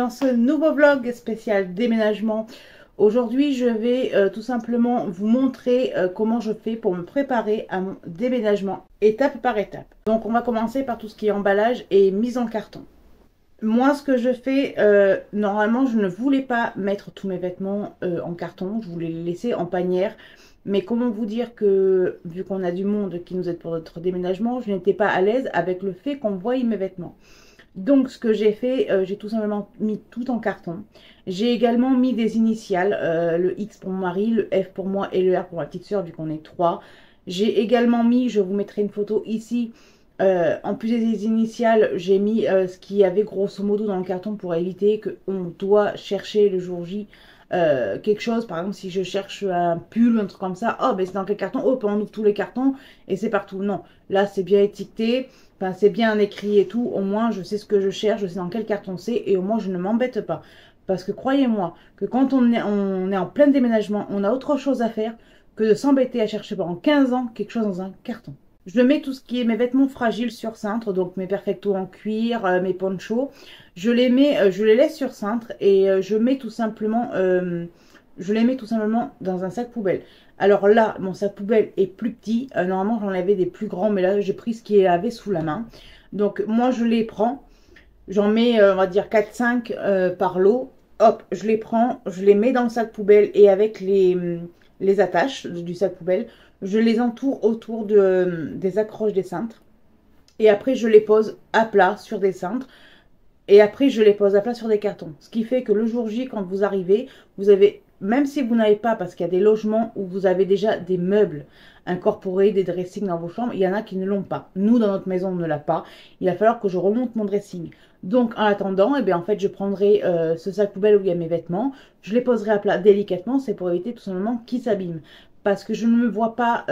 dans ce nouveau vlog spécial déménagement. Aujourd'hui, je vais tout simplement vous montrer comment je fais pour me préparer à mon déménagement, étape par étape. Donc, on va commencer par tout ce qui est emballage et mise en carton. Moi, ce que je fais, normalement, je ne voulais pas mettre tous mes vêtements en carton. Je voulais les laisser en panière. Mais comment vous dire que, vu qu'on a du monde qui nous aide pour notre déménagement, je n'étais pas à l'aise avec le fait qu'on voie mes vêtements. Donc, ce que j'ai fait, j'ai tout simplement mis tout en carton. J'ai également mis des initiales, le X pour mon mari, le F pour moi et le R pour ma petite soeur, vu qu'on est trois. J'ai également mis, je vous mettrai une photo ici, en plus des initiales, j'ai mis ce qu'il y avait grosso modo dans le carton pour éviter qu'on doit chercher le jour J quelque chose. Par exemple, si je cherche un pull ou un truc comme ça, oh ben c'est dans quel carton? Oh, ben on ouvre tous les cartons et c'est partout. Non, là c'est bien étiqueté. Enfin, c'est bien écrit et tout, au moins je sais ce que je cherche, je sais dans quel carton c'est et au moins je ne m'embête pas. Parce que croyez-moi que quand on est en plein déménagement, on a autre chose à faire que de s'embêter à chercher pendant 15 ans quelque chose dans un carton. Je mets tout ce qui est mes vêtements fragiles sur cintre, donc mes perfectos en cuir, mes ponchos. Je les mets, je les laisse sur cintre et je les mets tout simplement dans un sac poubelle. Alors là, mon sac poubelle est plus petit. Normalement, j'en avais des plus grands, mais là, j'ai pris ce qu'il y avait sous la main. Donc, moi, je les prends. J'en mets, on va dire, 4-5 par lot. Hop, je les prends, je les mets dans le sac poubelle et avec les attaches du sac poubelle, je les entoure autour des accroches des cintres. Et après, je les pose à plat sur des cintres. Et après, je les pose à plat sur des cartons. Ce qui fait que le jour J, quand vous arrivez, vous avez... Même si vous n'avez pas, parce qu'il y a des logements où vous avez déjà des meubles incorporés, des dressings dans vos chambres, il y en a qui ne l'ont pas. Nous, dans notre maison, on ne l'a pas. Il va falloir que je remonte mon dressing. Donc, en attendant, eh bien, en fait, je prendrai ce sac poubelle où il y a mes vêtements. Je les poserai à plat délicatement. C'est pour éviter tout simplement qu'ils s'abîment. Parce que je ne me vois pas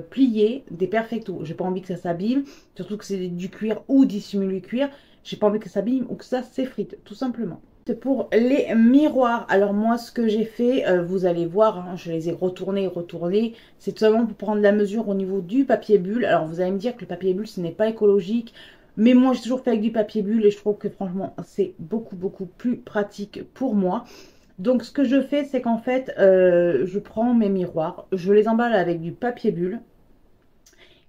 plier des perfectos. J'ai pas envie que ça s'abîme. Surtout que c'est du cuir ou dissimulé cuir. J'ai pas envie que ça s'abîme ou que ça s'effrite, tout simplement. Pour les miroirs, alors moi ce que j'ai fait, vous allez voir, hein, je les ai retournés, c'est tout simplement pour prendre la mesure au niveau du papier bulle. Alors vous allez me dire que le papier bulle ce n'est pas écologique, mais moi j'ai toujours fait avec du papier bulle et je trouve que franchement c'est beaucoup plus pratique pour moi. Donc ce que je fais c'est qu'en fait je prends mes miroirs, je les emballe avec du papier bulle.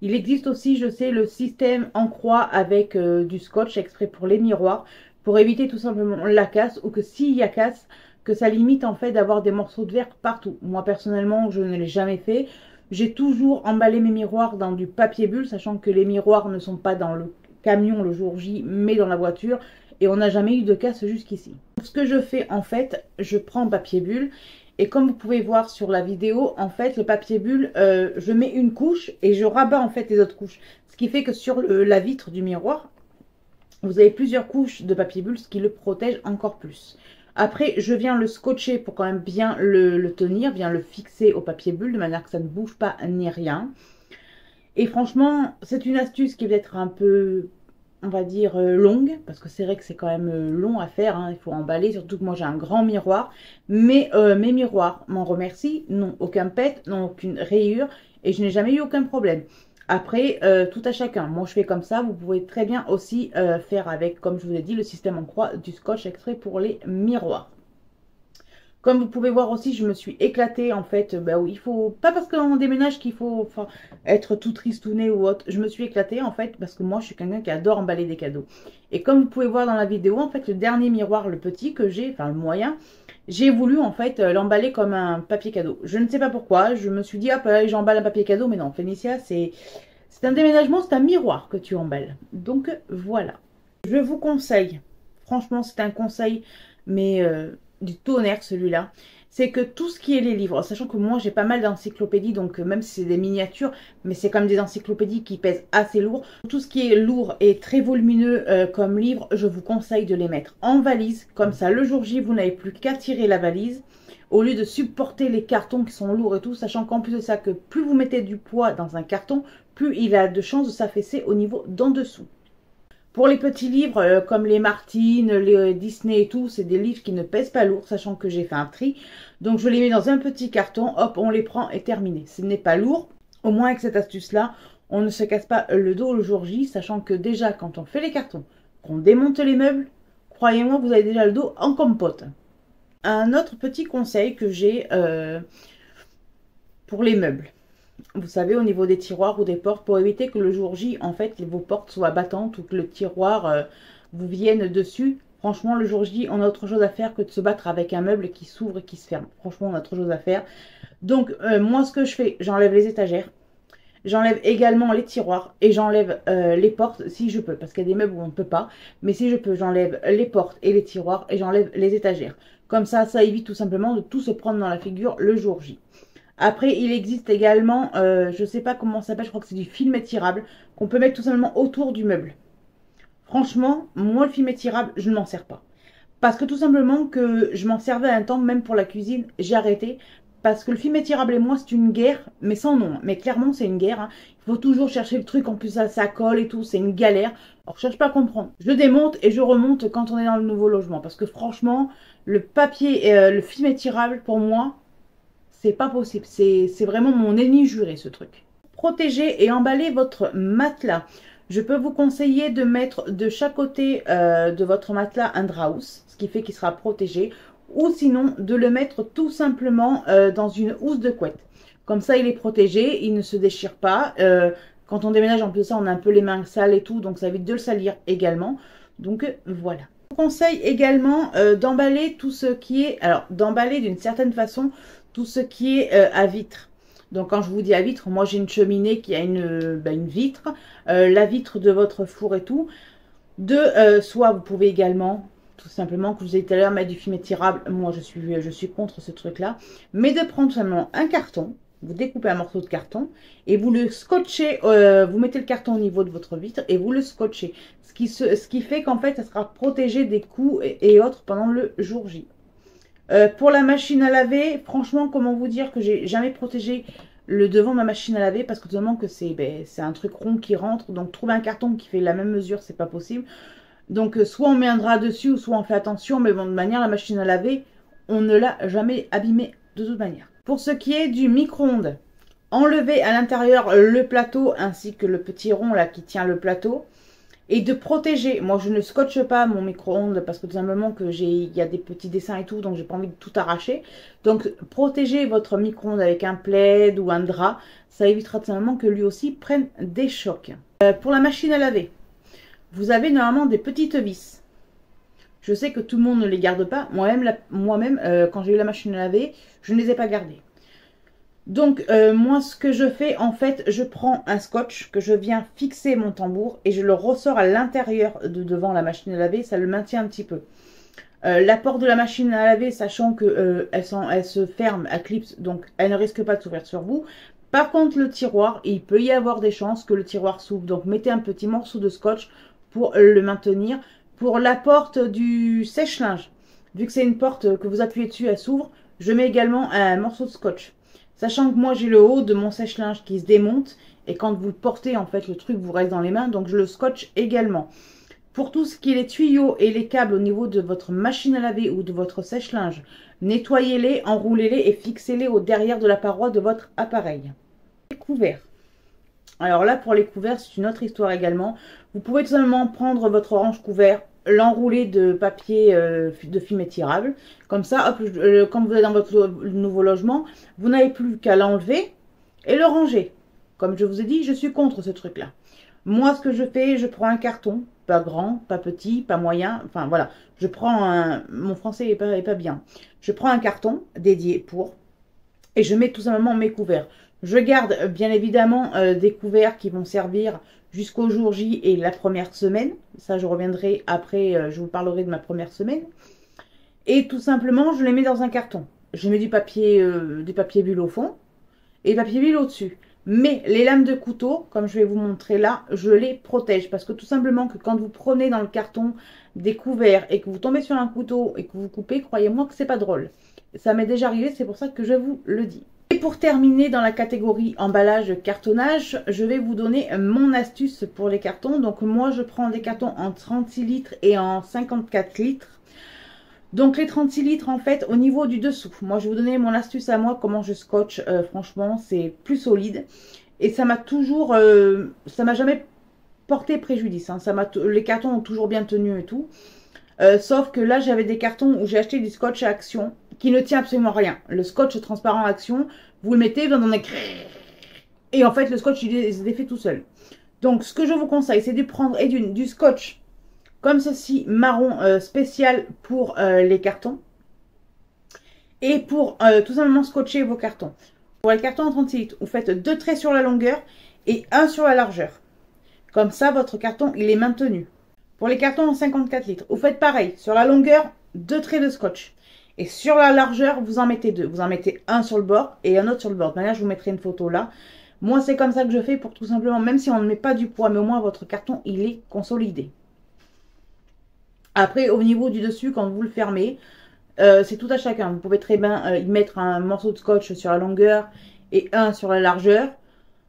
Il existe aussi, je sais, le système en croix avec du scotch exprès pour les miroirs, pour éviter tout simplement la casse, ou que s'il y a casse, que ça limite en fait d'avoir des morceaux de verre partout. Moi personnellement, je ne l'ai jamais fait. J'ai toujours emballé mes miroirs dans du papier bulle, sachant que les miroirs ne sont pas dans le camion le jour J, mais dans la voiture. Et on n'a jamais eu de casse jusqu'ici. Ce que je fais en fait, je prends papier bulle. Et comme vous pouvez voir sur la vidéo, en fait, le papier bulle, je mets une couche et je rabats en fait les autres couches. Ce qui fait que sur la vitre du miroir, vous avez plusieurs couches de papier bulle, ce qui le protège encore plus. Après, je viens le scotcher pour quand même bien le tenir, bien le fixer au papier bulle, de manière que ça ne bouge pas ni rien. Et franchement, c'est une astuce qui va être un peu, on va dire, longue, parce que c'est vrai que c'est quand même long à faire, hein, il faut emballer, surtout que moi j'ai un grand miroir, mais mes miroirs m'en remercient, n'ont aucun pet, n'ont aucune rayure, et je n'ai jamais eu aucun problème. Après, tout à chacun, moi je fais comme ça, vous pouvez très bien aussi faire avec, comme je vous ai dit, le système en croix du scotch extrait pour les miroirs. Comme vous pouvez voir aussi, je me suis éclatée en fait. Bah oui, il faut pas parce qu'on déménage qu'il faut être tout tristouné ou autre. Je me suis éclatée en fait parce que moi je suis quelqu'un qui adore emballer des cadeaux. Et comme vous pouvez voir dans la vidéo, en fait le dernier miroir, le petit que j'ai, enfin le moyen, j'ai voulu en fait l'emballer comme un papier cadeau. Je ne sais pas pourquoi, je me suis dit hop, j'emballe un papier cadeau, mais non, Phénicia, c'est un déménagement, c'est un miroir que tu emballes. Donc voilà. Je vous conseille, franchement c'est un conseil, mais du tonnerre celui-là, c'est que tout ce qui est les livres, sachant que moi j'ai pas mal d'encyclopédies, donc même si c'est des miniatures, mais c'est comme des encyclopédies qui pèsent assez lourd, tout ce qui est lourd et très volumineux comme livre, je vous conseille de les mettre en valise, comme ça le jour J vous n'avez plus qu'à tirer la valise, au lieu de supporter les cartons qui sont lourds et tout, sachant qu'en plus de ça, que plus vous mettez du poids dans un carton, plus il a de chances de s'affaisser au niveau d'en dessous. Pour les petits livres comme les Martine, les Disney et tout, c'est des livres qui ne pèsent pas lourd, sachant que j'ai fait un tri. Donc je les mets dans un petit carton, hop, on les prend et terminé. Ce n'est pas lourd, au moins avec cette astuce-là, on ne se casse pas le dos le jour J, sachant que déjà quand on fait les cartons, qu'on démonte les meubles, croyez-moi, vous avez déjà le dos en compote. Un autre petit conseil que j'ai pour les meubles. Vous savez, au niveau des tiroirs ou des portes, pour éviter que le jour J, en fait, vos portes soient battantes ou que le tiroir vous vienne dessus. Franchement, le jour J, on a autre chose à faire que de se battre avec un meuble qui s'ouvre et qui se ferme. Franchement, on a autre chose à faire. Donc, moi, ce que je fais, j'enlève les étagères. J'enlève également les tiroirs et j'enlève les portes si je peux. Parce qu'il y a des meubles où on ne peut pas. Mais si je peux, j'enlève les portes et les tiroirs et j'enlève les étagères. Comme ça évite tout simplement de tout se prendre dans la figure le jour J. Après, il existe également, je ne sais pas comment ça s'appelle, je crois que c'est du film étirable qu'on peut mettre tout simplement autour du meuble. Franchement, moi, le film étirable, je ne m'en sers pas. Parce que tout simplement que je m'en servais un temps, même pour la cuisine, j'ai arrêté. Parce que le film étirable et moi, c'est une guerre, mais sans nom. Mais clairement, c'est une guerre. Hein. Il faut toujours chercher le truc, en plus ça colle et tout, c'est une galère. Alors, je cherche pas à comprendre. Je démonte et je remonte quand on est dans le nouveau logement. Parce que franchement, le papier, le film étirable, pour moi, c'est pas possible. C'est vraiment mon ennemi juré, ce truc. Protéger et emballer votre matelas. Je peux vous conseiller de mettre de chaque côté de votre matelas un drap housse, ce qui fait qu'il sera protégé. Ou sinon, de le mettre tout simplement dans une housse de couette. Comme ça, il est protégé, il ne se déchire pas. Quand on déménage, en plus de ça, on a un peu les mains sales et tout, donc ça évite de le salir également. Donc voilà. Je vous conseille également d'emballer tout ce qui est... Alors, d'emballer d'une certaine façon tout ce qui est à vitre. Donc quand je vous dis à vitre, moi j'ai une cheminée qui a une vitre, la vitre de votre four et tout. Soit vous pouvez également, tout simplement, que je vous ai dit tout à l'heure, mettre du film étirable. Moi je suis contre ce truc là. Mais de prendre simplement un carton, vous découpez un morceau de carton et vous le scotchez, vous mettez le carton au niveau de votre vitre et vous le scotchez. Ce qui fait qu'en fait ça sera protégé des coups et autres pendant le jour J. Pour la machine à laver, franchement, comment vous dire que j'ai jamais protégé le devant de ma machine à laver parce que tout simplement que c'est un truc rond qui rentre. Donc trouver un carton qui fait la même mesure, c'est pas possible. Donc soit on met un drap dessus ou soit on fait attention. Mais bon, de manière, la machine à laver, on ne l'a jamais abîmée de toute manière. Pour ce qui est du micro-ondes, enlevez à l'intérieur le plateau ainsi que le petit rond là qui tient le plateau. Et de protéger, moi je ne scotche pas mon micro-ondes parce que tout simplement que il y a des petits dessins et tout, donc j'ai pas envie de tout arracher. Donc protégez votre micro-ondes avec un plaid ou un drap, ça évitera tout simplement que lui aussi prenne des chocs. Pour la machine à laver, vous avez normalement des petites vis. Je sais que tout le monde ne les garde pas, moi-même quand j'ai eu la machine à laver, je ne les ai pas gardées. Donc, moi, ce que je fais, en fait, je prends un scotch que je viens fixer mon tambour et je le ressors à l'intérieur de devant la machine à laver. Ça le maintient un petit peu. La porte de la machine à laver, sachant que elle se ferme à clips, donc elle ne risque pas de s'ouvrir sur vous. Par contre, le tiroir, il peut y avoir des chances que le tiroir s'ouvre. Donc, mettez un petit morceau de scotch pour le maintenir. Pour la porte du sèche-linge, vu que c'est une porte que vous appuyez dessus, elle s'ouvre, je mets également un morceau de scotch. Sachant que moi j'ai le haut de mon sèche-linge qui se démonte et quand vous le portez en fait le truc vous reste dans les mains, donc je le scotche également. Pour tout ce qui est les tuyaux et les câbles au niveau de votre machine à laver ou de votre sèche-linge, nettoyez-les, enroulez-les et fixez-les au derrière de la paroi de votre appareil. Les couverts. Alors là pour les couverts c'est une autre histoire également. Vous pouvez tout simplement prendre votre orange couvert, l'enrouler de papier de film étirable. Comme ça, hop, quand vous êtes dans votre nouveau logement, vous n'avez plus qu'à l'enlever et le ranger. Comme je vous ai dit, je suis contre ce truc-là. Moi, ce que je fais, je prends un carton, pas grand, pas petit, pas moyen, enfin voilà. Je prends un... Mon français est pas bien. Je prends un carton dédié pour et je mets tout simplement mes couverts. Je garde bien évidemment des couverts qui vont servir jusqu'au jour J et la première semaine. Ça, je reviendrai après, je vous parlerai de ma première semaine. Et tout simplement, je les mets dans un carton. Je mets du papier bulle au fond et du papier bulle au-dessus. Mais les lames de couteau, comme je vais vous montrer là, je les protège. Parce que tout simplement que quand vous prenez dans le carton des couverts et que vous tombez sur un couteau et que vous coupez, croyez-moi que c'est pas drôle. Ça m'est déjà arrivé, c'est pour ça que je vous le dis. Et pour terminer dans la catégorie emballage cartonnage, je vais vous donner mon astuce pour les cartons. Donc moi je prends des cartons en 36 litres et en 54 litres. Donc les 36 litres en fait au niveau du dessous. Moi je vais vous donner mon astuce à moi, comment je scotche. Franchement c'est plus solide. Et ça m'a toujours, ça m'a jamais porté préjudice. Hein. Les cartons ont toujours bien tenu et tout. Sauf que là, j'avais des cartons où j'ai acheté du scotch à Action qui ne tient absolument rien. Le scotch transparent à Action, vous le mettez, vous en avez... Et en fait, le scotch, il se défait tout seul. Donc, ce que je vous conseille, c'est de prendre du scotch comme ceci, marron spécial pour les cartons. Et pour tout simplement scotcher vos cartons. Pour les cartons en 36 litres, vous faites 2 traits sur la longueur et 1 sur la largeur. Comme ça, votre carton, il est maintenu. Pour les cartons en 54 litres, vous faites pareil. Sur la longueur, 2 traits de scotch. Et sur la largeur, vous en mettez 2. Vous en mettez un sur le bord et un autre sur le bord. Maintenant, je vous mettrai une photo là. Moi, c'est comme ça que je fais pour tout simplement, même si on ne met pas du poids, mais au moins votre carton, il est consolidé. Après, au niveau du dessus, quand vous le fermez, c'est tout à chacun. Vous pouvez très bien y mettre un morceau de scotch sur la longueur et un sur la largeur.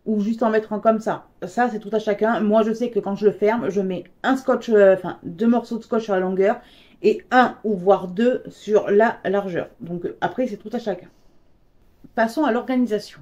Ou juste en mettre un comme ça. Ça, c'est tout à chacun. Moi, je sais que quand je le ferme, je mets un scotch, enfin 2 morceaux de scotch sur la longueur et un ou voire 2 sur la largeur. Donc après, c'est tout à chacun. Passons à l'organisation.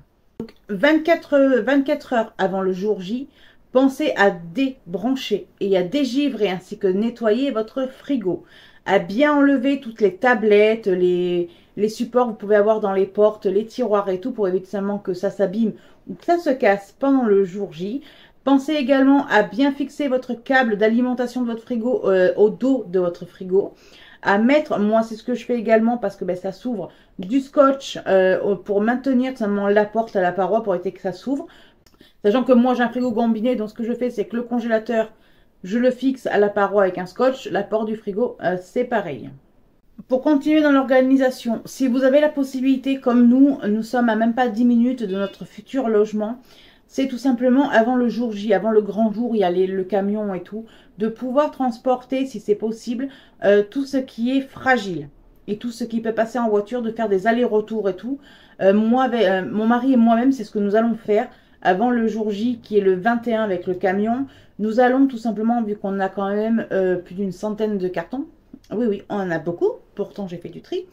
24 heures avant le jour J, pensez à débrancher et à dégivrer ainsi que nettoyer votre frigo. À bien enlever toutes les tablettes, les supports que vous pouvez avoir dans les portes, les tiroirs et tout pour éviter seulement que ça s'abîme ou que ça se casse pendant le jour J. Pensez également à bien fixer votre câble d'alimentation de votre frigo au dos de votre frigo. À mettre, moi c'est ce que je fais également parce que ben, ça s'ouvre, du scotch pour maintenir seulement la porte à la paroi pour éviter que ça s'ouvre. Sachant que moi j'ai un frigo combiné, donc ce que je fais c'est que le congélateur, je le fixe à la paroi avec un scotch, la porte du frigo c'est pareil. Pour continuer dans l'organisation, si vous avez la possibilité, comme nous sommes à même pas 10 minutes de notre futur logement, c'est tout simplement avant le jour J, avant le grand jour, il y a le camion et tout, de pouvoir transporter, si c'est possible, tout ce qui est fragile et tout ce qui peut passer en voiture, de faire des allers-retours et tout. Moi, mon mari et moi-même, c'est ce que nous allons faire avant le jour J, qui est le 21 avec le camion. Nous allons tout simplement, vu qu'on a quand même plus d'une centaine de cartons, oui, on en a beaucoup, pourtant j'ai fait du tri.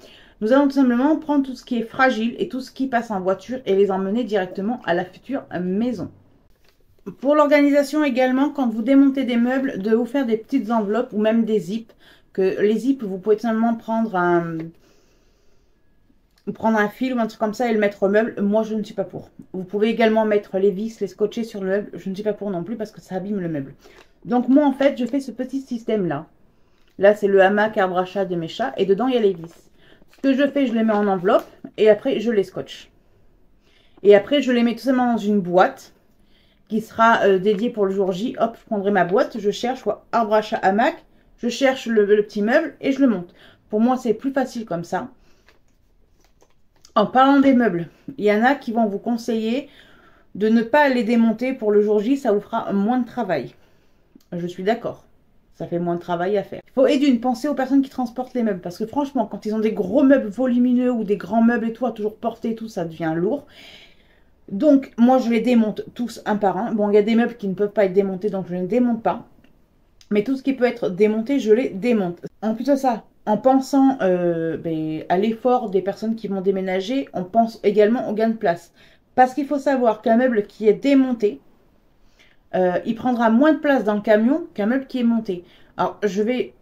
Nous allons tout simplement prendre tout ce qui est fragile et tout ce qui passe en voiture et les emmener directement à la future maison. Pour l'organisation également, quand vous démontez des meubles, de vous faire des petites enveloppes ou même des zips. Que les zips, vous pouvez tout simplement prendre un fil ou un truc comme ça et le mettre au meuble. Moi, je ne suis pas pour. Vous pouvez également mettre les vis, les scotcher sur le meuble. Je ne suis pas pour non plus parce que ça abîme le meuble. Donc moi, en fait, je fais ce petit système-là. Là, c'est le hamac arbre à chat de mes chats. Et dedans, il y a les vis. Ce que je fais, je les mets en enveloppe. Et après, je les scotche. Et après, je les mets tout simplement dans une boîte qui sera dédiée pour le jour J. Hop, je prendrai ma boîte. Je cherche arbre à chat hamac. Je cherche le petit meuble et je le monte. Pour moi, c'est plus facile comme ça. En parlant des meubles, il y en a qui vont vous conseiller de ne pas les démonter pour le jour J. Ça vous fera moins de travail. Je suis d'accord. Ça fait moins de travail à faire. Il faut et d'une penser aux personnes qui transportent les meubles. Parce que franchement, quand ils ont des gros meubles volumineux ou des grands meubles et tout, à toujours porter et tout, ça devient lourd. Donc, moi, je les démonte tous un par un. Bon, il y a des meubles qui ne peuvent pas être démontés, donc je ne les démonte pas. Mais tout ce qui peut être démonté, je les démonte. En plus de ça, en pensant à l'effort des personnes qui vont déménager, on pense également au gain de place. Parce qu'il faut savoir qu'un meuble qui est démonté, il prendra moins de place dans le camion qu'un meuble qui est monté. Alors, je vais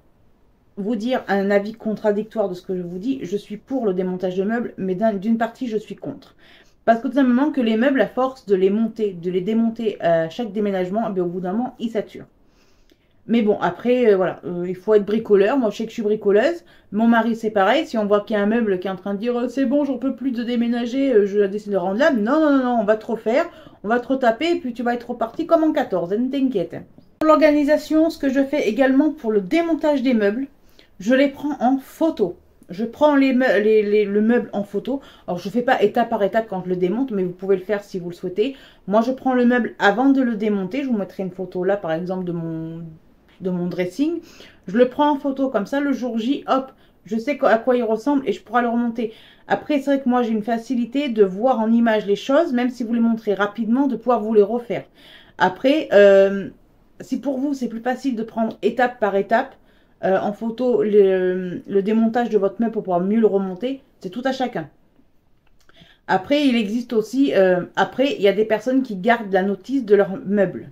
vous dire un avis contradictoire de ce que je vous dis. Je suis pour le démontage de meubles, mais d'une partie, je suis contre. Parce que tout simplement que les meubles, à force de les monter, de les démonter à chaque déménagement, au bout d'un moment, ils saturent. Mais bon, après, voilà, il faut être bricoleur. Moi, je sais que je suis bricoleuse. Mon mari, c'est pareil. Si on voit qu'il y a un meuble qui est en train de dire c'est bon, j'en peux plus de déménager, je décide de rendre l'âme. Non, on va trop faire, on va trop taper, et puis tu vas être reparti comme en 14, ne t'inquiète. Pour l'organisation, ce que je fais également pour le démontage des meubles, je les prends en photo. Je prends le meuble en photo. Alors, je ne fais pas étape par étape quand je le démonte, mais vous pouvez le faire si vous le souhaitez. Moi, je prends le meuble avant de le démonter. Je vous mettrai une photo là, par exemple, de mon dressing. Je le prends en photo comme ça. Le jour J, hop, je sais à quoi il ressemble et je pourrai le remonter. Après, c'est vrai que moi, j'ai une facilité de voir en image les choses, même si vous les montrez rapidement, de pouvoir vous les refaire. Après, si pour vous, c'est plus facile de prendre étape par étape, en photo le démontage de votre meuble pour pouvoir mieux le remonter, c'est tout à chacun. Après, il existe aussi, il y a des personnes qui gardent la notice de leur meuble.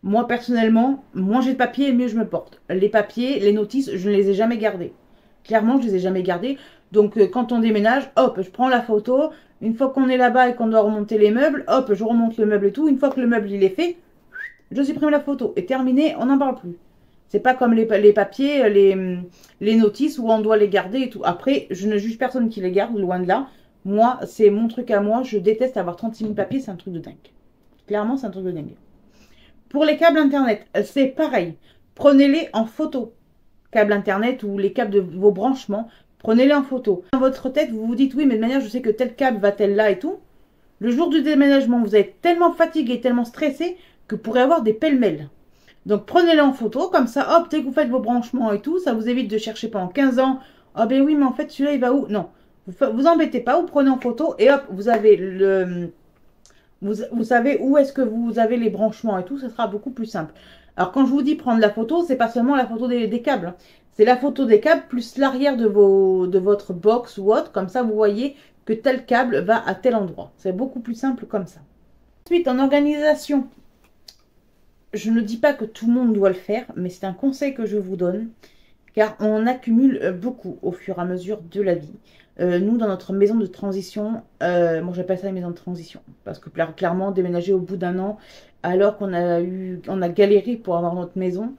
Moi, personnellement, moins j'ai de papier, mieux je me porte. Les papiers, les notices, je ne les ai jamais gardés. Clairement, je les ai jamais gardés. Donc, quand on déménage, hop, je prends la photo. Une fois qu'on est là-bas et qu'on doit remonter les meubles, hop, je remonte le meuble et tout. Une fois que le meuble il est fait, je supprime la photo. Et terminé, on n'en parle plus. C'est pas comme les papiers, les notices où on doit les garder et tout. Après, je ne juge personne qui les garde, loin de là. Moi, c'est mon truc à moi. Je déteste avoir 36 000 papiers, c'est un truc de dingue. Clairement, c'est un truc de dingue. Pour les câbles internet, c'est pareil. Prenez-les en photo. Câbles internet ou les câbles de vos branchements, prenez-les en photo. Dans votre tête, vous vous dites, oui, mais de manière, je sais que tel câble va-t-elle là et tout. Le jour du déménagement, vous êtes tellement fatigué, tellement stressé, que vous pourrez avoir des pêle-mêles. Donc, prenez-les en photo, comme ça, hop, dès que vous faites vos branchements et tout, ça vous évite de chercher pendant 15 ans. Ah ben oui, mais en fait, celui-là, il va où? Non, vous embêtez pas, vous prenez en photo et hop, vous avez le... Vous savez où est-ce que vous avez les branchements et tout, ça sera beaucoup plus simple. Alors quand je vous dis prendre la photo, c'est pas seulement la photo des câbles. C'est la photo des câbles plus l'arrière de votre box ou autre. Comme ça, vous voyez que tel câble va à tel endroit. C'est beaucoup plus simple comme ça. Ensuite, en organisation, je ne dis pas que tout le monde doit le faire, mais c'est un conseil que je vous donne. Car on accumule beaucoup au fur et à mesure de la vie. Nous, dans notre maison de transition, moi j'appelle ça une maison de transition, parce que clairement, déménager au bout d'un an, alors qu'on a galéré pour avoir notre maison,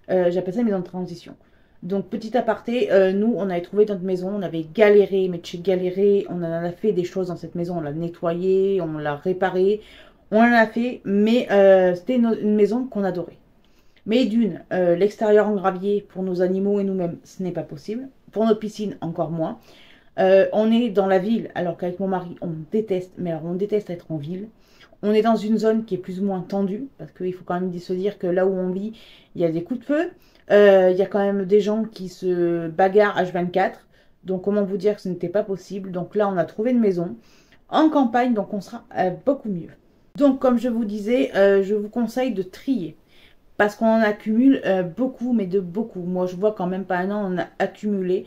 j'appelle ça une maison de transition. Donc, petit aparté, nous, on avait trouvé notre maison, on avait galéré, mais de chez galéré, on en a fait des choses dans cette maison, on l'a nettoyée, on l'a réparée, on en a fait, mais c'était une maison qu'on adorait. Mais d'une, l'extérieur en gravier pour nos animaux et nous-mêmes, ce n'est pas possible. Pour notre piscine, encore moins. On est dans la ville, alors qu'avec mon mari, on déteste, mais alors on déteste être en ville. On est dans une zone qui est plus ou moins tendue, parce qu'il faut quand même se dire que là où on vit, il y a des coups de feu. Il y a quand même des gens qui se bagarrent H24. Donc comment vous dire que ce n'était pas possible. Donc là, on a trouvé une maison en campagne, donc on sera beaucoup mieux. Donc comme je vous disais, je vous conseille de trier. Parce qu'on en accumule beaucoup, mais de beaucoup. Moi, je vois quand même pas un an, on a accumulé.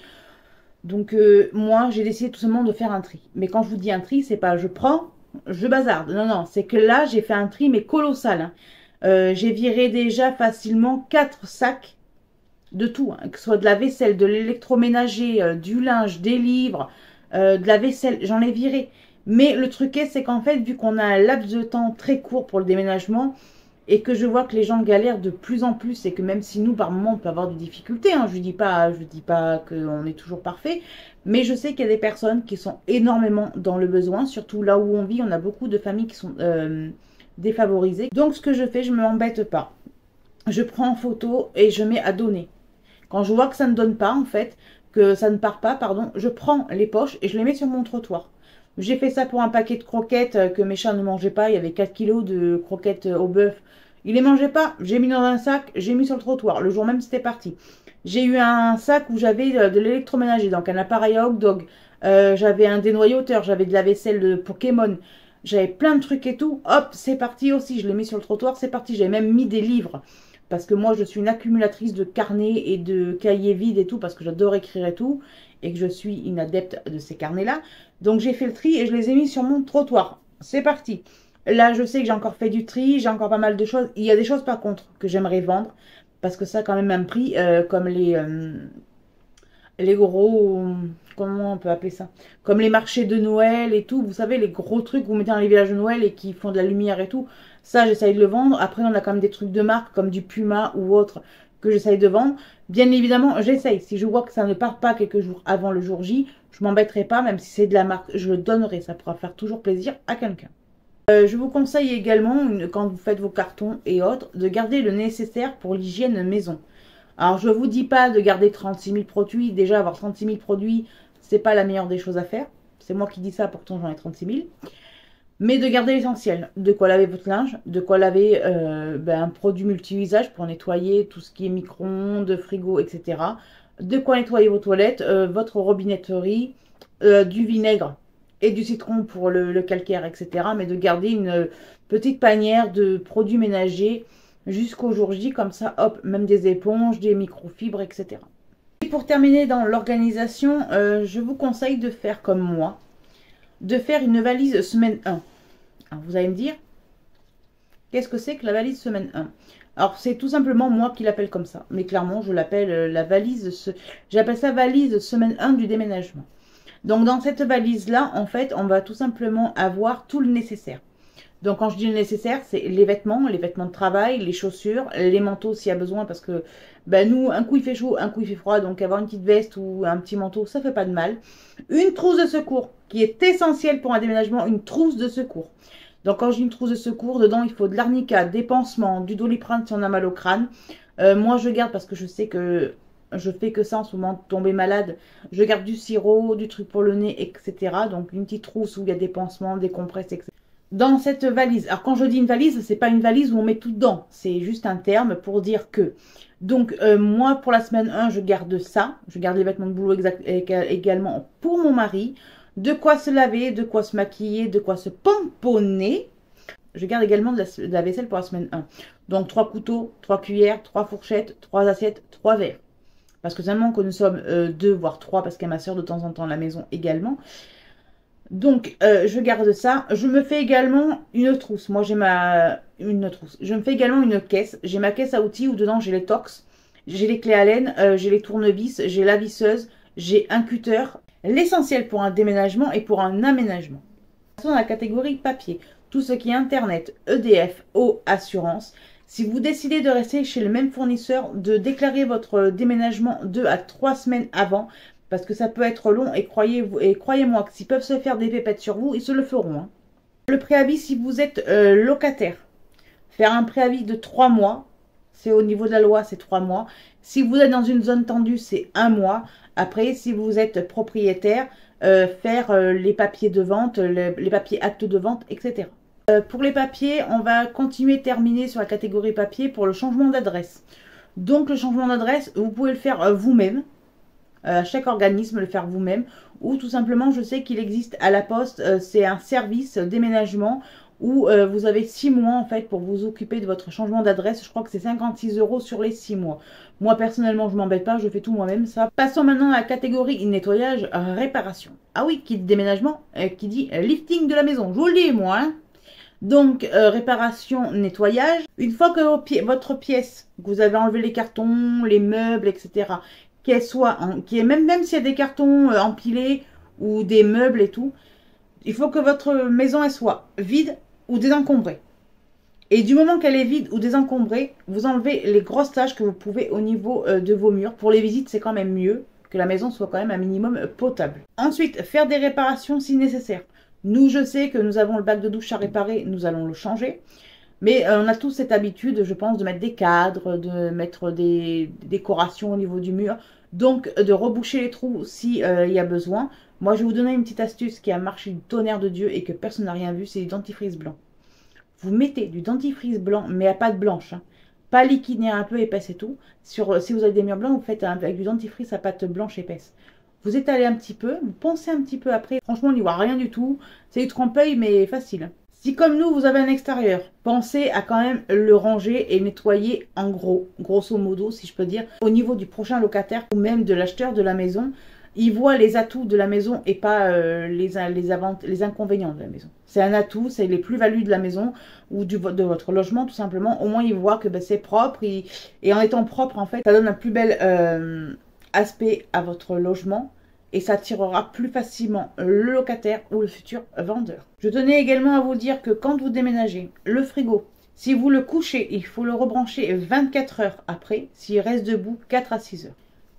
Donc, moi, j'ai décidé tout simplement de faire un tri. Mais quand je vous dis un tri, c'est pas je prends, je bazarde. Non, non, c'est que là, j'ai fait un tri, mais colossal. Hein. J'ai viré déjà facilement 4 sacs de tout. Hein, que ce soit de la vaisselle, de l'électroménager, du linge, des livres, de la vaisselle. J'en ai viré. Mais le truc est, c'est qu'en fait, vu qu'on a un laps de temps très court pour le déménagement, et que je vois que les gens galèrent de plus en plus et que même si nous, par moment, on peut avoir des difficultés, hein, je dis pas qu'on est toujours parfait, mais je sais qu'il y a des personnes qui sont énormément dans le besoin, surtout là où on vit, on a beaucoup de familles qui sont défavorisées. Donc, ce que je fais, je ne m'embête pas. Je prends en photo et je mets à donner. Quand je vois que ça ne donne pas, en fait, que ça ne part pas, pardon, je prends les poches et je les mets sur mon trottoir. J'ai fait ça pour un paquet de croquettes que mes chats ne mangeaient pas. Il y avait 4 kilos de croquettes au bœuf. Ils les mangeaient pas. J'ai mis dans un sac, j'ai mis sur le trottoir. Le jour même, c'était parti. J'ai eu un sac où j'avais de l'électroménager, donc un appareil à hot dog. J'avais un dénoyauteur, j'avais de la vaisselle de Pokémon. J'avais plein de trucs et tout. Hop, c'est parti aussi. Je l'ai mis sur le trottoir, c'est parti. J'avais même mis des livres. Parce que moi, je suis une accumulatrice de carnets et de cahiers vides et tout, parce que j'adore écrire et tout, et que je suis une adepte de ces carnets-là. Donc, j'ai fait le tri et je les ai mis sur mon trottoir. C'est parti. Là, je sais que j'ai encore fait du tri, j'ai encore pas mal de choses. Il y a des choses, par contre, que j'aimerais vendre, parce que ça a quand même un prix, comme les gros... Comment on peut appeler ça? Comme les marchés de Noël et tout. Vous savez, les gros trucs que vous mettez dans les villages de Noël et qui font de la lumière et tout. Ça, j'essaye de le vendre. Après, on a quand même des trucs de marque comme du Puma ou autre que j'essaye de vendre. Bien évidemment, j'essaye. Si je vois que ça ne part pas quelques jours avant le jour J, je m'embêterai pas. Même si c'est de la marque, je le donnerai. Ça pourra faire toujours plaisir à quelqu'un. Je vous conseille également, quand vous faites vos cartons et autres, de garder le nécessaire pour l'hygiène maison. Alors, je ne vous dis pas de garder 36 000 produits. Déjà, avoir 36 000 produits, c'est pas la meilleure des choses à faire. C'est moi qui dis ça, pourtant j'en ai 36 000. Mais de garder l'essentiel. De quoi laver votre linge, de quoi laver un produit multi-usage pour nettoyer tout ce qui est micro-ondes, frigo, etc. De quoi nettoyer vos toilettes, votre robinetterie, du vinaigre et du citron pour le calcaire, etc. Mais de garder une petite panière de produits ménagers jusqu'au jour J, comme ça, hop, même des éponges, des microfibres, etc. Et pour terminer dans l'organisation, je vous conseille de faire comme moi, de faire une valise semaine 1. Alors vous allez me dire, Qu'est-ce que c'est que la valise semaine 1? Alors, c'est tout simplement moi qui l'appelle comme ça. Mais clairement, je l'appelle la valise. J'appelle ça valise semaine 1 du déménagement. Donc, dans cette valise-là, en fait, on va tout simplement avoir tout le nécessaire. Donc, quand je dis le nécessaire, c'est les vêtements de travail, les chaussures, les manteaux s'il y a besoin. Parce que ben, nous, un coup il fait chaud, un coup il fait froid. Donc, avoir une petite veste ou un petit manteau, ça fait pas de mal. Une trousse de secours qui est essentielle pour un déménagement, une trousse de secours. Donc, quand j'ai une trousse de secours, dedans, il faut de l'arnica, des pansements, du Doliprane si on a mal au crâne. Moi, je garde parce que je sais que je fais que ça en ce moment, tomber malade. Je garde du sirop, du truc pour le nez, etc. Donc, une petite trousse où il y a des pansements, des compresses, etc. Dans cette valise, alors quand je dis une valise, c'est pas une valise où on met tout dedans. C'est juste un terme pour dire que. Donc, moi, pour la semaine 1, je garde ça. Je garde les vêtements de boulot également pour mon mari. De quoi se laver, de quoi se maquiller, de quoi se pomponner. Je garde également de la vaisselle pour la semaine 1. Donc 3 couteaux, 3 cuillères, 3 fourchettes, 3 assiettes, 3 verres. Parce que seulement que nous sommes 2, voire 3, parce qu'il y a ma soeur de temps en temps à la maison également. Donc je garde ça. Je me fais également une trousse. Moi j'ai une trousse. Je me fais également une caisse. J'ai ma caisse à outils où dedans j'ai les tox, j'ai les clés Allen, j'ai les tournevis, j'ai la visseuse, j'ai un cutter. L'essentiel pour un déménagement et pour un aménagement. Dans la catégorie papier, tout ce qui est internet, EDF, eau, assurance. Si vous décidez de rester chez le même fournisseur, de déclarer votre déménagement 2 à 3 semaines avant, parce que ça peut être long et croyez-moi que s'ils peuvent se faire des pépettes sur vous, ils se le feront. Hein. Le préavis, si vous êtes locataire, faire un préavis de 3 mois, c'est au niveau de la loi, c'est 3 mois. Si vous êtes dans une zone tendue, c'est 1 mois. Après, si vous êtes propriétaire, faire les papiers de vente, les papiers actes de vente, etc. Pour les papiers, on va continuer, terminer sur la catégorie papier pour le changement d'adresse. Donc, le changement d'adresse, vous pouvez le faire vous-même. Chaque organisme le faire vous-même. Ou tout simplement, je sais qu'il existe à la poste, c'est un service déménagement où vous avez 6 mois en fait pour vous occuper de votre changement d'adresse. Je crois que c'est 56 € sur les 6 mois. Moi personnellement, je m'embête pas, je fais tout moi-même ça. Passons maintenant à la catégorie nettoyage, réparation. Ah oui, qui dit déménagement, qui dit lifting de la maison. Je vous le dis moi. Hein. Donc réparation, nettoyage. Une fois que votre pièce, que vous avez enlevé les cartons, les meubles, etc. Qu'elle soit, même s'il y a des cartons empilés ou des meubles et tout, il faut que votre maison elle soit vide ou désencombrée. Et du moment qu'elle est vide ou désencombrée, vous enlevez les grosses taches que vous pouvez au niveau de vos murs. Pour les visites, c'est quand même mieux que la maison soit quand même un minimum potable. Ensuite, faire des réparations si nécessaire. Nous, je sais que nous avons le bac de douche à réparer, nous allons le changer. Mais on a tous cette habitude, je pense, de mettre des cadres, de mettre des décorations au niveau du mur. Donc, de reboucher les trous si il y a besoin. Moi, je vais vous donner une petite astuce qui a marché du tonnerre de Dieu et que personne n'a rien vu, c'est du dentifrice blanc. Vous mettez du dentifrice blanc, mais à pâte blanche. Hein. Pas liquide, un peu épaisse et tout. Si vous avez des murs blancs, vous faites avec du dentifrice à pâte blanche épaisse. Vous étalez un petit peu, vous pensez un petit peu après. Franchement, on n'y voit rien du tout. C'est du trompe-l'œil, mais facile. Si comme nous, vous avez un extérieur, pensez à quand même le ranger et nettoyer en gros, grosso modo, si je peux dire, au niveau du prochain locataire ou même de l'acheteur de la maison. Il voit les atouts de la maison et pas les inconvénients de la maison. C'est un atout, c'est les plus-values de la maison ou de votre logement tout simplement. Au moins, il voit que c'est propre et en étant propre, en fait, ça donne un plus bel aspect à votre logement. Et ça attirera plus facilement le locataire ou le futur vendeur. Je tenais également à vous dire que quand vous déménagez, le frigo, si vous le couchez, il faut le rebrancher 24 heures après, s'il reste debout 4 à 6 heures.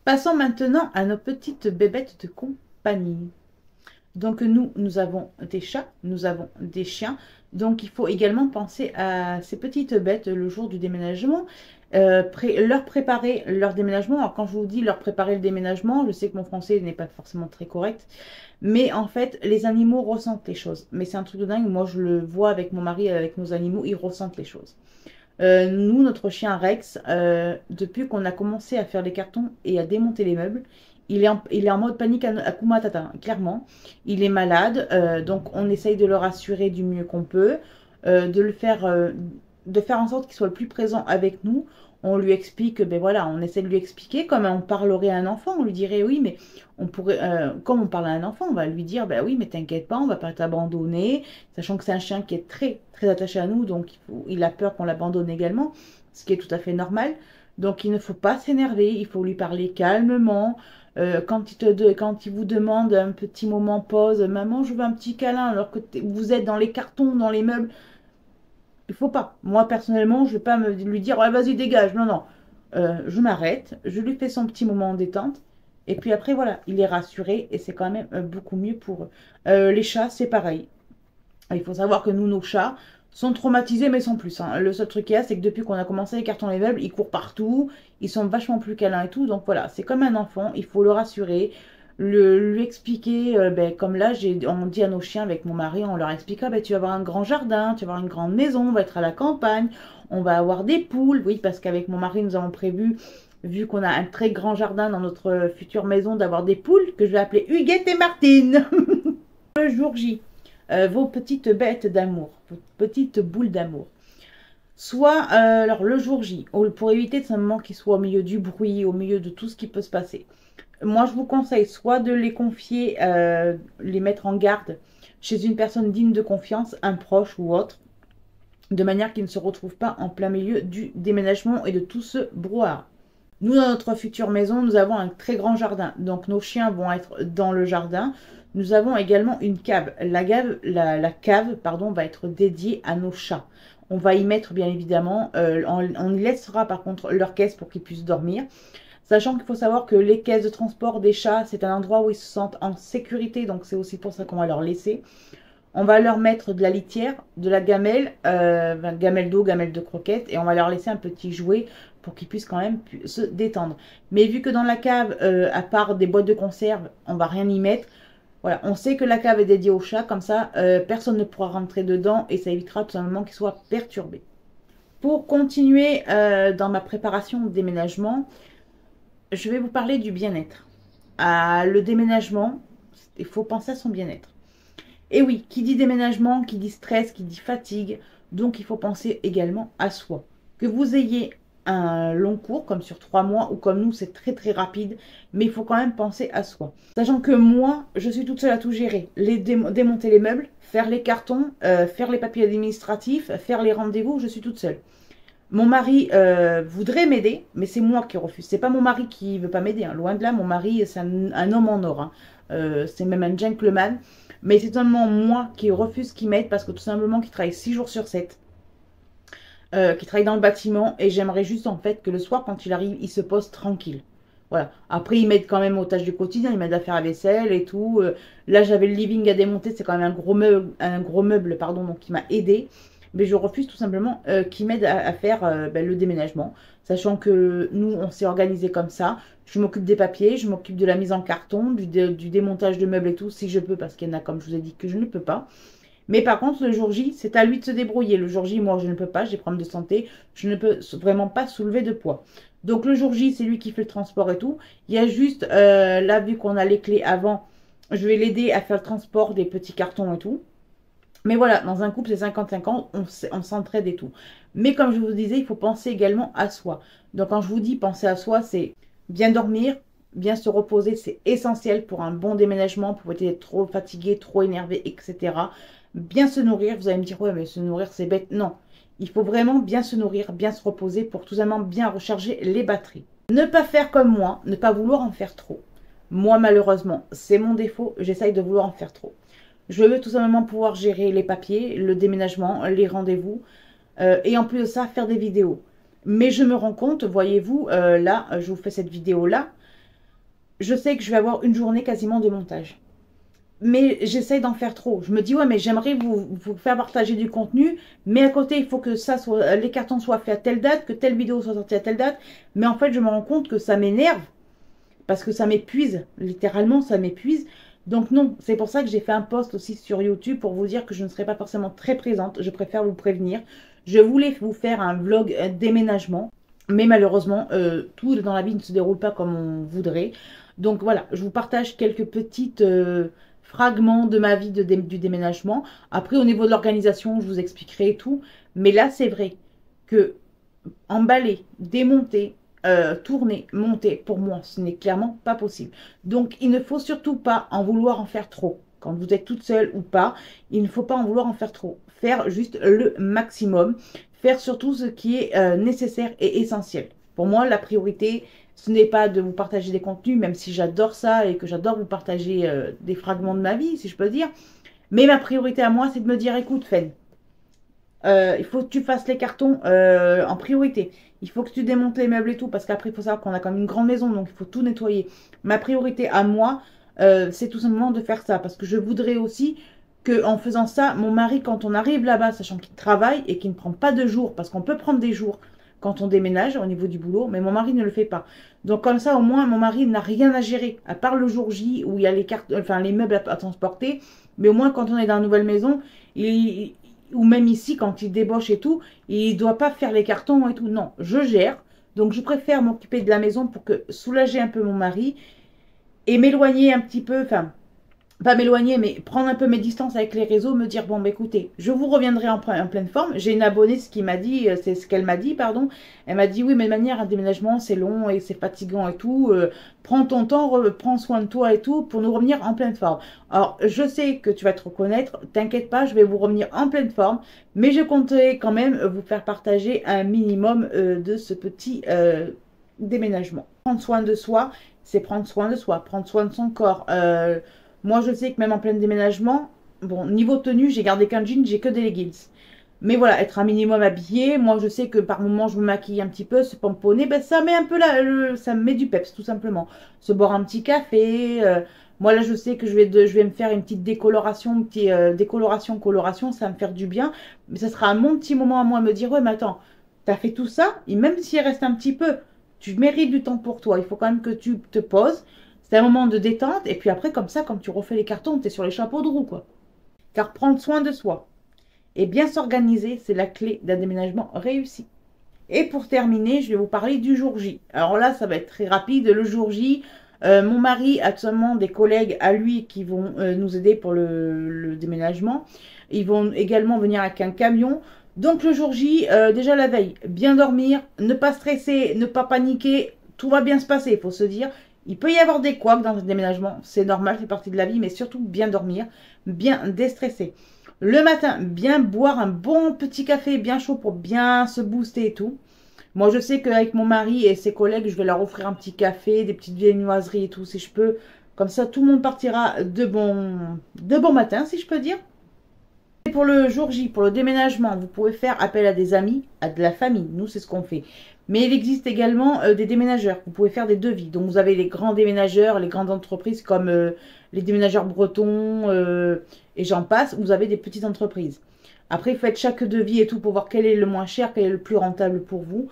Passons maintenant à nos petites bébêtes de compagnie. Donc nous avons des chats, nous avons des chiens. Donc il faut également penser à ces petites bêtes le jour du déménagement. Leur préparer leur déménagement. Alors quand je vous dis leur préparer le déménagement, je sais que mon français n'est pas forcément très correct, mais en fait les animaux ressentent les choses. Mais c'est un truc de dingue, moi je le vois avec mon mari, avec nos animaux, ils ressentent les choses. Nous, notre chien Rex, depuis qu'on a commencé à faire les cartons et à démonter les meubles, il est en mode panique à Kumatata, clairement. Il est malade, donc on essaye de le rassurer du mieux qu'on peut, de faire en sorte qu'il soit le plus présent avec nous. On lui explique, ben voilà, on essaie de lui expliquer comme on parlerait à un enfant. On lui dirait, oui, mais on pourrait, comme on parle à un enfant, on va lui dire, ben oui, mais t'inquiète pas, on va pas t'abandonner, sachant que c'est un chien qui est très, très attaché à nous, donc il a peur qu'on l'abandonne également, ce qui est tout à fait normal. Donc il ne faut pas s'énerver, il faut lui parler calmement. Quand il vous demande un petit moment pause, maman, je veux un petit câlin, alors que vous êtes dans les cartons, dans les meubles, il faut pas. Moi, personnellement, je vais pas lui dire, ouais, vas-y, dégage. Non, non. Je m'arrête, je lui fais son petit moment en détente. Et puis après, voilà, il est rassuré et c'est quand même beaucoup mieux pour eux. Les chats, c'est pareil. Il faut savoir que nous, nos chats sont traumatisés, mais sans plus, hein. Le seul truc qu'il y a, c'est que depuis qu'on a commencé les cartons les meubles, ils courent partout, ils sont vachement plus câlins et tout. Donc voilà, c'est comme un enfant, il faut le rassurer, lui expliquer, ben, comme là, on dit à nos chiens avec mon mari, on leur explique, ah, ben, tu vas avoir un grand jardin, tu vas avoir une grande maison, on va être à la campagne, on va avoir des poules. Oui, parce qu'avec mon mari, nous avons prévu, vu qu'on a un très grand jardin dans notre future maison, d'avoir des poules que je vais appeler Huguette et Martine. Le jour J, vos petites bêtes d'amour, vos petites boules d'amour. Soit, alors le jour J, pour éviter de simplement qu'ils soient au milieu du bruit, au milieu de tout ce qui peut se passer. Moi, je vous conseille soit de les confier, les mettre en garde chez une personne digne de confiance, un proche ou autre, de manière qu'ils ne se retrouvent pas en plein milieu du déménagement et de tout ce brouhaha. Nous, dans notre future maison, nous avons un très grand jardin. Donc, nos chiens vont être dans le jardin. Nous avons également une cave. La cave, pardon, va être dédiée à nos chats. On va y mettre, bien évidemment, on y laissera par contre leur caisse pour qu'ils puissent dormir. Sachant qu'il faut savoir que les caisses de transport des chats, c'est un endroit où ils se sentent en sécurité. Donc, c'est aussi pour ça qu'on va leur laisser. On va leur mettre de la litière, de la gamelle, gamelle d'eau, gamelle de croquettes. Et on va leur laisser un petit jouet pour qu'ils puissent quand même se détendre. Mais vu que dans la cave, à part des boîtes de conserve, on va rien y mettre. Voilà, on sait que la cave est dédiée aux chats. Comme ça, personne ne pourra rentrer dedans. Et ça évitera tout simplement qu'ils soient perturbés. Pour continuer dans ma préparation de déménagement, je vais vous parler du bien-être. Le déménagement, il faut penser à son bien-être. Et oui, qui dit déménagement, qui dit stress, qui dit fatigue, donc il faut penser également à soi. Que vous ayez un long cours, comme sur 3 mois, ou comme nous, c'est très très rapide, mais il faut quand même penser à soi. Sachant que moi, je suis toute seule à tout gérer. Démonter les meubles, faire les cartons, faire les papiers administratifs, faire les rendez-vous, je suis toute seule. Mon mari voudrait m'aider, mais c'est moi qui refuse. C'est pas mon mari qui veut pas m'aider, hein. Loin de là, mon mari, c'est un homme en or, hein. C'est même un gentleman. Mais c'est seulement moi qui refuse qu'il m'aide parce que tout simplement qu'il travaille 6 jours sur 7. Qui travaille dans le bâtiment. Et j'aimerais juste en fait que le soir, quand il arrive, il se pose tranquille. Voilà. Après, il m'aide quand même aux tâches du quotidien. Il m'aide à faire la vaisselle et tout. Là, j'avais le living à démonter. C'est quand même un gros meuble, pardon, donc il m'a aidé. Mais je refuse tout simplement qu'il m'aide à faire le déménagement. Sachant que nous, on s'est organisé comme ça. Je m'occupe des papiers, je m'occupe de la mise en carton, du démontage de meubles et tout, si je peux, parce qu'il y en a, comme je vous ai dit, que je ne peux pas. Mais par contre, le jour J, c'est à lui de se débrouiller. Le jour J, moi, je ne peux pas, j'ai des problèmes de santé, je ne peux vraiment pas soulever de poids. Donc le jour J, c'est lui qui fait le transport et tout. Il y a juste, là, vu qu'on a les clés avant, je vais l'aider à faire le transport des petits cartons et tout. Mais voilà, dans un couple, c'est 50-50, on s'entraide et tout. Mais comme je vous disais, il faut penser également à soi. Donc quand je vous dis penser à soi, c'est bien dormir, bien se reposer, c'est essentiel pour un bon déménagement, pour éviter d'être trop fatigué, trop énervé, etc. Bien se nourrir, vous allez me dire, ouais, mais se nourrir, c'est bête. Non, il faut vraiment bien se nourrir, bien se reposer pour tout simplement bien recharger les batteries. Ne pas faire comme moi, ne pas vouloir en faire trop. Moi, malheureusement, c'est mon défaut, j'essaye de vouloir en faire trop. Je veux tout simplement pouvoir gérer les papiers, le déménagement, les rendez-vous et en plus de ça, faire des vidéos. Mais je me rends compte, voyez-vous, là, je vous fais cette vidéo-là, je sais que je vais avoir une journée quasiment de montage. Mais j'essaye d'en faire trop. Je me dis, ouais, mais j'aimerais vous faire partager du contenu, mais à côté, il faut que ça soit, les cartons soient faits à telle date, que telle vidéo soit sortie à telle date. Mais en fait, je me rends compte que ça m'énerve, parce que ça m'épuise, littéralement, ça m'épuise. Donc non, c'est pour ça que j'ai fait un post aussi sur YouTube pour vous dire que je ne serai pas forcément très présente. Je préfère vous prévenir. Je voulais vous faire un vlog déménagement, mais malheureusement, tout dans la vie ne se déroule pas comme on voudrait. Donc voilà, je vous partage quelques petites fragments de ma vie du déménagement. Après, au niveau de l'organisation, je vous expliquerai tout. Mais là, c'est vrai que emballer, démonter, tourner, monter, pour moi, ce n'est clairement pas possible. Donc, il ne faut surtout pas en vouloir en faire trop. Quand vous êtes toute seule ou pas, il ne faut pas en vouloir en faire trop. Faire juste le maximum. Faire surtout ce qui est nécessaire et essentiel. Pour moi, la priorité, ce n'est pas de vous partager des contenus, même si j'adore ça et que j'adore vous partager des fragments de ma vie, si je peux dire. Mais ma priorité à moi, c'est de me dire, écoute, Fen, il faut que tu fasses les cartons en priorité. Il faut que tu démontes les meubles et tout, parce qu'après, il faut savoir qu'on a quand même une grande maison, donc il faut tout nettoyer. Ma priorité à moi, c'est tout simplement de faire ça, parce que je voudrais aussi que, en faisant ça, mon mari, quand on arrive là-bas, sachant qu'il travaille et qu'il ne prend pas de jours, parce qu'on peut prendre des jours quand on déménage au niveau du boulot, mais mon mari ne le fait pas. Donc comme ça, au moins, mon mari n'a rien à gérer, à part le jour J où il y a les cartes, enfin les meubles à transporter. Mais au moins, quand on est dans une nouvelle maison, ou même ici, quand il débauche et tout, il ne doit pas faire les cartons et tout. Non, je gère. Donc, je préfère m'occuper de la maison pour que soulager un peu mon mari et m'éloigner un petit peu, enfin, pas m'éloigner, mais prendre un peu mes distances avec les réseaux, me dire, bon, bah, écoutez, je vous reviendrai en pleine forme. J'ai une abonnée, ce qui m'a dit, c'est ce qu'elle m'a dit, pardon. Elle m'a dit, oui, mais de manière, un déménagement, c'est long et c'est fatigant et tout. Prends ton temps, prends soin de toi et tout, pour nous revenir en pleine forme. Alors, je sais que tu vas te reconnaître, t'inquiète pas, je vais vous revenir en pleine forme, mais je comptais quand même vous faire partager un minimum de ce petit déménagement. Prendre soin de soi, c'est prendre soin de soi, prendre soin de son corps. Moi, je sais que même en plein déménagement, bon, niveau tenue, j'ai gardé qu'un jean, j'ai que des leggings. Mais voilà, être un minimum habillé, moi je sais que par moment je me maquille un petit peu, se pomponner, ben ça met un peu ça me met du peps tout simplement. Se boire un petit café, moi là je sais que je vais me faire une petite décoloration, une petite coloration, ça va me faire du bien. Mais ça sera mon petit moment à moi à me dire, ouais mais attends, t'as fait tout ça, et même s'il reste un petit peu, tu mérites du temps pour toi, il faut quand même que tu te poses. C'est un moment de détente, et puis après, comme ça, quand tu refais les cartons, tu es sur les chapeaux de roue, quoi. Car prendre soin de soi et bien s'organiser, c'est la clé d'un déménagement réussi. Et pour terminer, je vais vous parler du jour J. Alors là, ça va être très rapide. Le jour J, mon mari a seulement des collègues à lui qui vont nous aider pour le déménagement. Ils vont également venir avec un camion. Donc le jour J, déjà la veille, bien dormir, ne pas stresser, ne pas paniquer, tout va bien se passer, il faut se dire. Il peut y avoir des couacs dans le déménagement, c'est normal, c'est partie de la vie, mais surtout bien dormir, bien déstresser. Le matin, bien boire un bon petit café bien chaud pour bien se booster et tout. Moi, je sais qu'avec mon mari et ses collègues, je vais leur offrir un petit café, des petites viennoiseries et tout, si je peux. Comme ça, tout le monde partira de bon matin, si je peux dire. Et pour le jour J, pour le déménagement, vous pouvez faire appel à des amis, à de la famille. Nous, c'est ce qu'on fait. Mais il existe également des déménageurs. Vous pouvez faire des devis. Donc, vous avez les grands déménageurs, les grandes entreprises comme les déménageurs bretons et j'en passe. Vous avez des petites entreprises. Après, faites chaque devis et tout pour voir quel est le moins cher, quel est le plus rentable pour vous.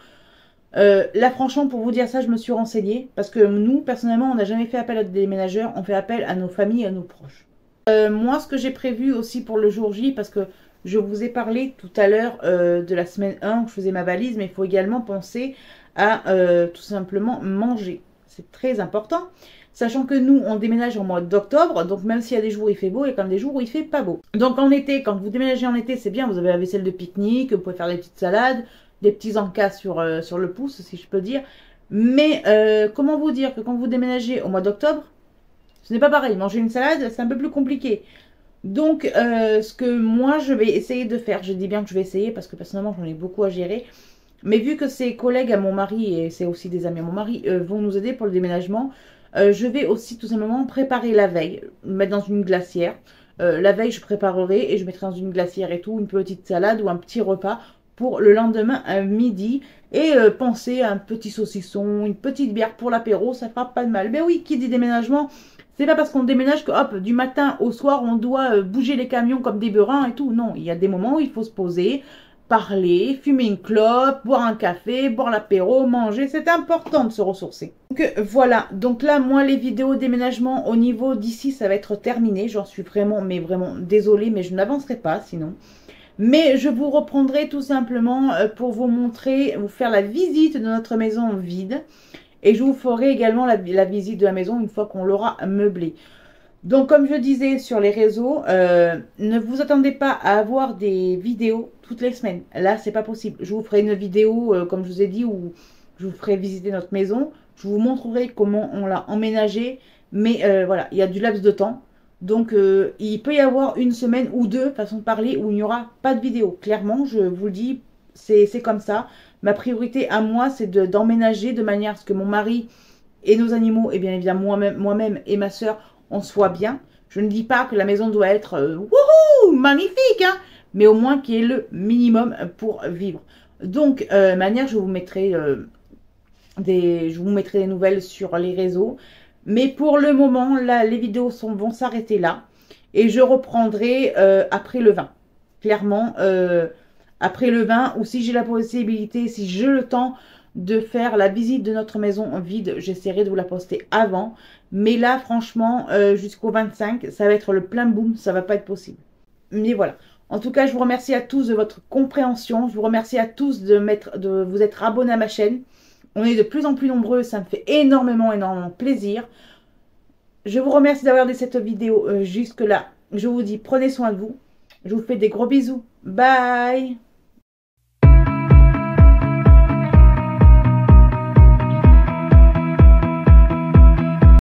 Là, franchement, pour vous dire ça, je me suis renseignée. Parce que nous, personnellement, on n'a jamais fait appel à des déménageurs. On fait appel à nos familles et à nos proches. Moi, ce que j'ai prévu aussi pour le jour J, parce que je vous ai parlé tout à l'heure de la semaine 1 où je faisais ma valise, mais il faut également penser à tout simplement manger. C'est très important. Sachant que nous, on déménage en mois d'octobre, donc même s'il y a des jours où il fait beau, il y a quand même des jours où il fait pas beau. Donc en été, quand vous déménagez en été, c'est bien, vous avez la vaisselle de pique-nique, vous pouvez faire des petites salades, des petits encas sur le pouce, si je peux dire. Mais comment vous dire que quand vous déménagez au mois d'octobre, ce n'est pas pareil. Manger une salade, c'est un peu plus compliqué. Donc, ce que moi, je vais essayer de faire, je dis bien que je vais essayer parce que personnellement, j'en ai beaucoup à gérer. Mais vu que ses collègues à mon mari, et c'est aussi des amis à mon mari, vont nous aider pour le déménagement, je vais aussi tout simplement préparer la veille, mettre dans une glacière. La veille, je préparerai et je mettrai dans une glacière et tout, une petite salade ou un petit repas pour le lendemain à midi. Et penser à un petit saucisson, une petite bière pour l'apéro, ça fera pas de mal. Mais oui, qui dit déménagement, c'est pas parce qu'on déménage que hop, du matin au soir, on doit bouger les camions comme des beurins et tout. Non, il y a des moments où il faut se poser, parler, fumer une clope, boire un café, boire l'apéro, manger. C'est important de se ressourcer. Donc voilà, donc là, moi, les vidéos déménagement au niveau d'ici, ça va être terminé. J'en suis vraiment, mais vraiment désolée, mais je n'avancerai pas sinon. Mais je vous reprendrai tout simplement pour vous montrer, vous faire la visite de notre maison vide. Et je vous ferai également la visite de la maison une fois qu'on l'aura meublée. Donc, comme je disais sur les réseaux, ne vous attendez pas à avoir des vidéos toutes les semaines. Là, c'est pas possible. Je vous ferai une vidéo, comme je vous ai dit, où je vous ferai visiter notre maison. Je vous montrerai comment on l'a emménagée. Mais voilà, il y a du laps de temps. Donc, il peut y avoir une semaine ou deux, façon de parler, où il n'y aura pas de vidéo. Clairement, je vous le dis, c'est comme ça. Ma priorité à moi, c'est d'emménager de manière à ce que mon mari et nos animaux, et bien évidemment moi-même et ma soeur, on soit bien. Je ne dis pas que la maison doit être wouhou, magnifique, hein, mais au moins qu'il y ait le minimum pour vivre. Donc, manière, je vous mettrai des nouvelles sur les réseaux. Mais pour le moment, là, les vidéos vont s'arrêter là. Et je reprendrai après le 20. Clairement, après le 20, ou si j'ai la possibilité, si j'ai le temps de faire la visite de notre maison vide, j'essaierai de vous la poster avant. Mais là, franchement, jusqu'au 25, ça va être le plein boom, ça va pas être possible. Mais voilà. En tout cas, je vous remercie à tous de votre compréhension. Je vous remercie à tous de vous être abonnés à ma chaîne. On est de plus en plus nombreux, ça me fait énormément, énormément plaisir. Je vous remercie d'avoir regardé cette vidéo jusque-là. Je vous dis, prenez soin de vous. Je vous fais des gros bisous. Bye!